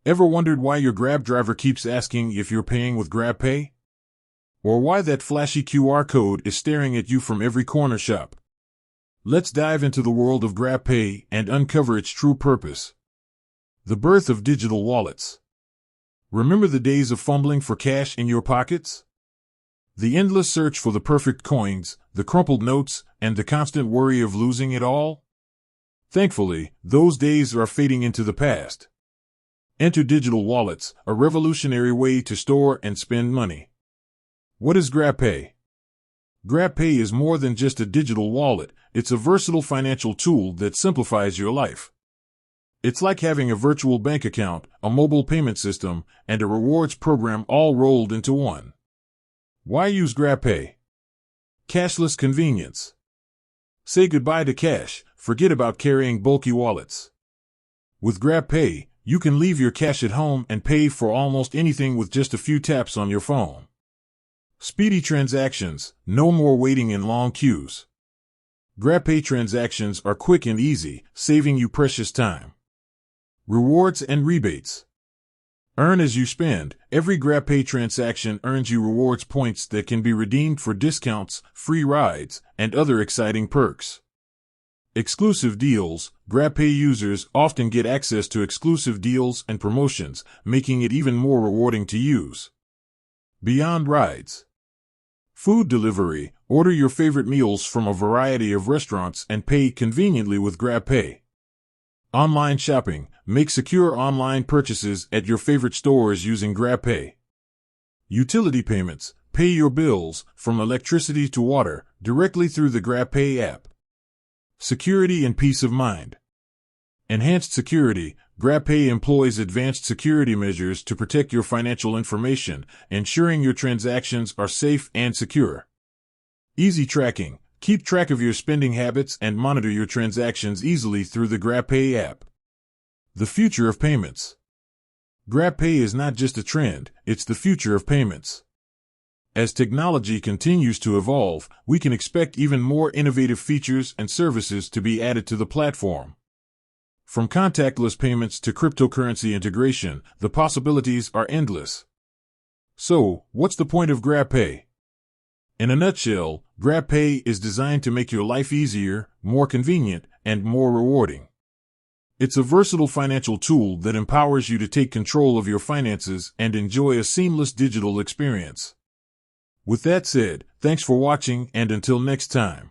Ever wondered why your Grab driver keeps asking if you're paying with GrabPay? Or why that flashy QR code is staring at you from every corner shop? Let's dive into the world of GrabPay and uncover its true purpose. The birth of digital wallets. Remember the days of fumbling for cash in your pockets? The endless search for the perfect coins, the crumpled notes, and the constant worry of losing it all? Thankfully, those days are fading into the past. Enter digital wallets, a revolutionary way to store and spend money. What is GrabPay? GrabPay is more than just a digital wallet. It's a versatile financial tool that simplifies your life. It's like having a virtual bank account, a mobile payment system, and a rewards program all rolled into one. Why use GrabPay? Cashless convenience. Say goodbye to cash. Forget about carrying bulky wallets. With GrabPay, you can leave your cash at home and pay for almost anything with just a few taps on your phone. Speedy transactions, no more waiting in long queues. GrabPay transactions are quick and easy, saving you precious time. Rewards and rebates. Earn as you spend. Every GrabPay transaction earns you rewards points that can be redeemed for discounts, free rides, and other exciting perks. Exclusive deals. GrabPay users often get access to exclusive deals and promotions, making it even more rewarding to use. Beyond rides. Food delivery. Order your favorite meals from a variety of restaurants and pay conveniently with GrabPay. Online shopping. Make secure online purchases at your favorite stores using GrabPay. Utility payments. Pay your bills, from electricity to water, directly through the GrabPay app. Security and peace of mind. Enhanced security. GrabPay employs advanced security measures to protect your financial information, ensuring your transactions are safe and secure. Easy tracking. Keep track of your spending habits and monitor your transactions easily through the GrabPay app. The future of payments. GrabPay is not just a trend, it's the future of payments. As technology continues to evolve, we can expect even more innovative features and services to be added to the platform. From contactless payments to cryptocurrency integration, the possibilities are endless. So, what's the point of GrabPay? In a nutshell, GrabPay is designed to make your life easier, more convenient, and more rewarding. It's a versatile financial tool that empowers you to take control of your finances and enjoy a seamless digital experience. With that said, thanks for watching, and until next time.